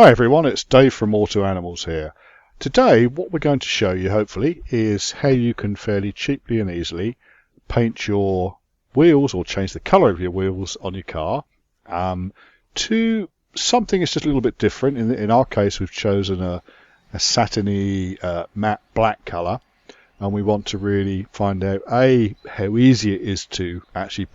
Hi everyone, it's Dave from Auto Animals here. Today what we're going to show you hopefully is how you can fairly cheaply and easily paint your wheels or change the colour of your wheels on your car to something that's just a little bit different. In our case we've chosen a satiny matte black colour, and we want to really find out how easy it is to actually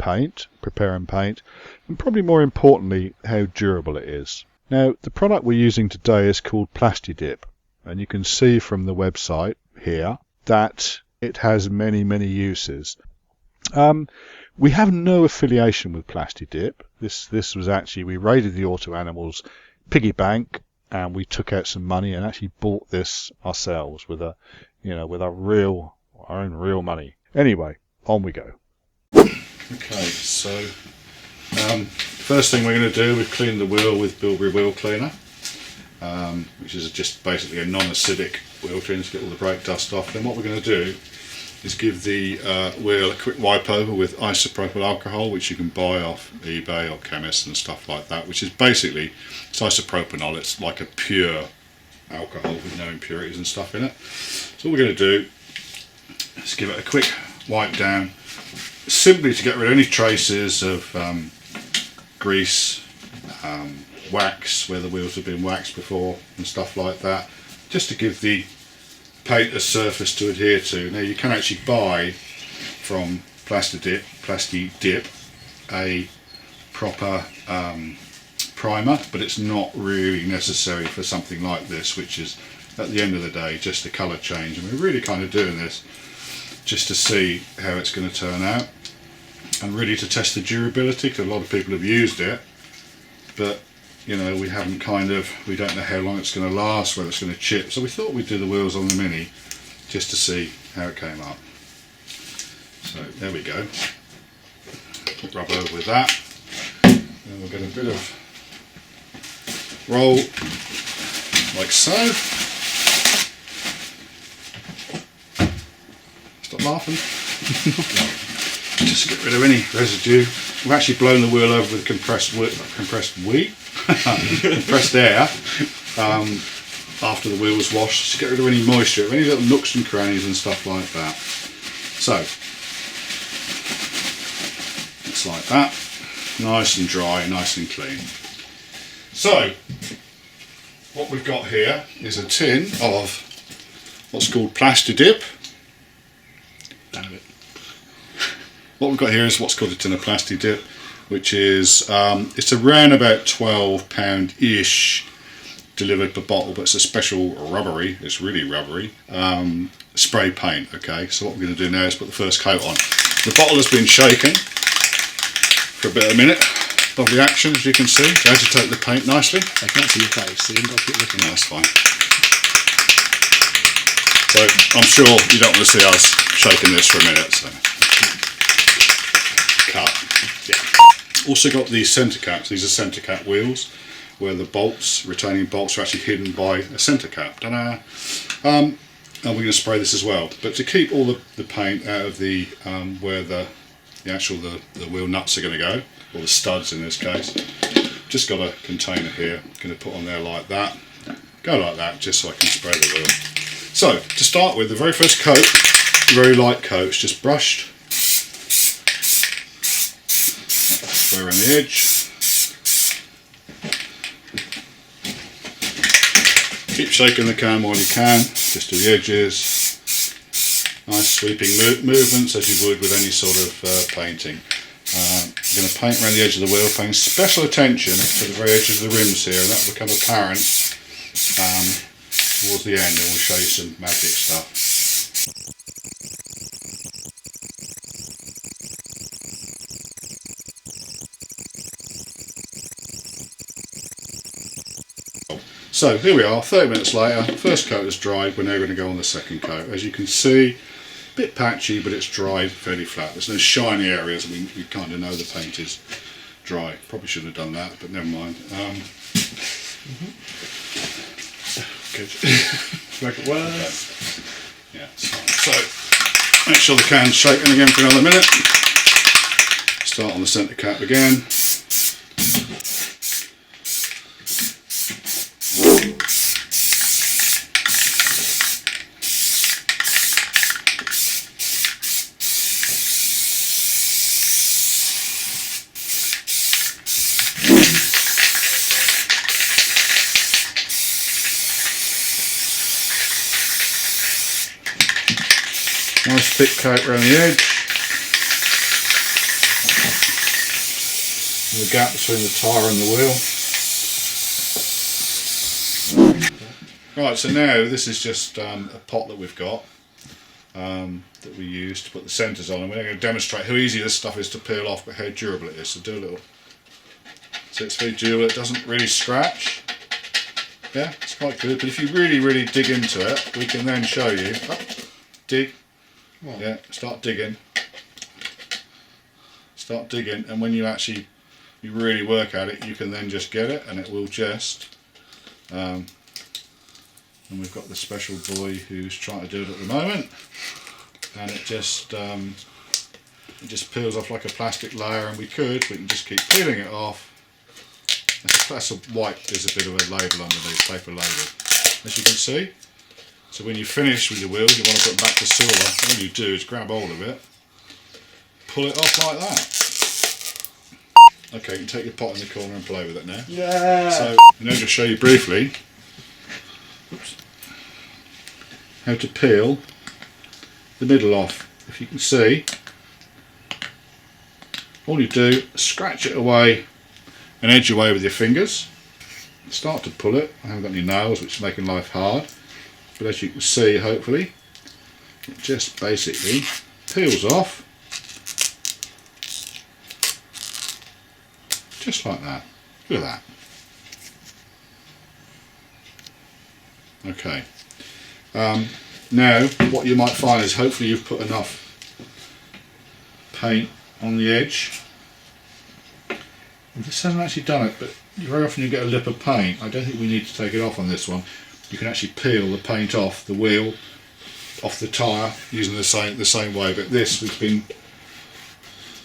prepare and paint, and probably more importantly how durable it is. Now, the product we're using today is called Plastidip, and you can see from the website here that it has many uses. We have no affiliation with Plastidip. This was actually, we raided the Auto Animals piggy bank and we took out some money and actually bought this ourselves with our own real money. Anyway, on we go. Okay, so first thing we're going to do, we clean the wheel with Bilberry Wheel Cleaner, which is just basically a non-acidic wheel cleaner to get all the brake dust off. Then what we're going to do is give the wheel a quick wipe over with isopropyl alcohol, which you can buy off eBay or chemists and stuff like that, which is basically, it's isopropanol, it's like a pure alcohol with no impurities and stuff in it. So what we're going to do is give it a quick wipe down, simply to get rid of any traces of grease, wax where the wheels have been waxed before and stuff like that, just to give the paint a surface to adhere to. Now you can actually buy from Plastidip a proper primer, but it's not really necessary for something like this, which is at the end of the day just a colour change, and we're really kind of doing this just to see how it's going to turn out and really to test the durability, because a lot of people have used it, but you know, we don't know how long it's going to last, whether it's going to chip, so we thought we'd do the wheels on the Mini just to see how it came up. So there we go, rub over with that, and we'll get a bit of roll like so. Stop laughing. Just get rid of any residue. We've actually blown the wheel over with compressed air after the wheel was washed, to get rid of any moisture, any little nooks and crannies and stuff like that. So it's like that, nice and dry, nice and clean. So what we've got here is a tin of what's called Plastidip. What we've got here is what's called a tin of Plastidip, which is it's around about £12-ish delivered per bottle, but it's a special rubbery, it's really rubbery, spray paint. Okay, so what we're going to do now is put the first coat on. The bottle has been shaken for a bit of a minute. Lovely action, as you can see, to agitate the paint nicely. I can't see your face, so you've got to keep looking. No, that's fine. So I'm sure you don't want to see us shaking this for a minute, so cut. Yeah. Also got these centre caps. These are centre cap wheels, where the bolts, retaining bolts, are actually hidden by a centre cap. Ta-da! And we're going to spray this as well. But to keep all the paint out of the where the wheel nuts are going to go, or the studs in this case, just got a container here. Going to put on there like that. Go like that, just so I can spray the wheel. So to start with, the very first coat, very light coat, it's just brushed. Spray around the edge. Keep shaking the can while you can, just to the edges. Nice sweeping movements, as you would with any sort of painting. I'm going to paint around the edge of the wheel, paying special attention to the very edges of the rims here, and that will become apparent towards the end, and we'll show you some magic stuff. So here we are, 30 minutes later, first coat is dried, we're now going to go on the second coat. As you can see, a bit patchy, but it's dried fairly flat. There's no shiny areas, we kind of know the paint is dry. Probably shouldn't have done that, but never mind. Good. Make it worse. Okay. Yeah, it's fine. So, make sure the can's shaking again for another minute. Start on the centre cap again. thick coat around the edge. And the gap between the tyre and the wheel. Right, so now this is just a pot that we've got that we use to put the centres on, and we're going to demonstrate how easy this stuff is to peel off, but how durable it is. So do a little. So it's very durable, it doesn't really scratch. Yeah, it's quite good, but if you really dig into it, we can then show you. Oh, dig. What? Yeah, start digging, and when you really work at it, you can then just get it, and it will just. And we've got the special boy who's trying to do it at the moment, and it just peels off like a plastic layer, and we can just keep peeling it off. That's a white, there's a bit of a label underneath, paper label, as you can see. So when you finish with your wheels, you want to put them back to silver. All you do is grab hold of it, pull it off like that. Okay, you can take your pot in the corner and play with it now. Yeah. So I'm going to show you briefly how to peel the middle off. If you can see, all you do is scratch it away and edge away with your fingers. Start to pull it. I haven't got any nails, which is making life hard, but as you can see, hopefully, it just basically peels off just like that. Look at that. Okay. Now, what you might find is hopefully you've put enough paint on the edge. This hasn't actually done it, but very often you get a lip of paint. I don't think we need to take it off on this one. You can actually peel the paint off the wheel, off the tyre, using the same way. But this, we've been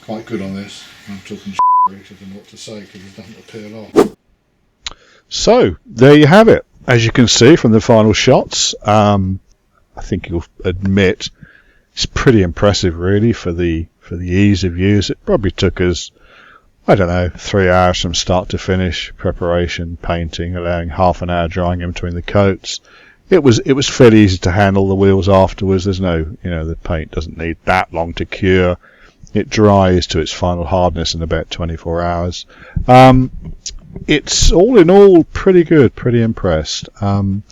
quite good on this. I'm talking I don't know what to say because it doesn't peel off. So there you have it. As you can see from the final shots, I think you'll admit it's pretty impressive, really, for the ease of use. It probably took us, I don't know, 3 hours from start to finish, preparation, painting, allowing half an hour drying in between the coats. It was fairly easy to handle the wheels afterwards. There's no, the paint doesn't need that long to cure. It dries to its final hardness in about 24 hours. It's all in all pretty good, pretty impressed. And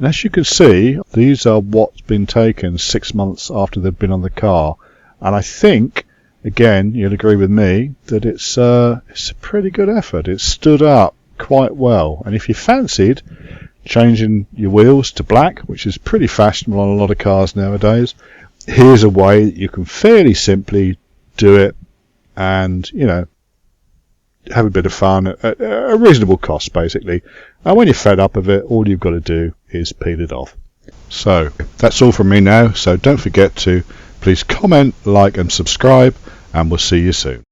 as you can see, these are what's been taken 6 months after they've been on the car. And I think, again, you'll agree with me that it's a pretty good effort. It stood up quite well. And if you fancied changing your wheels to black, which is pretty fashionable on a lot of cars nowadays, here's a way that you can fairly simply do it and, have a bit of fun at a reasonable cost, basically. And when you're fed up of it, all you've got to do is peel it off. So that's all from me now. So don't forget to please comment, like and subscribe, and we'll see you soon.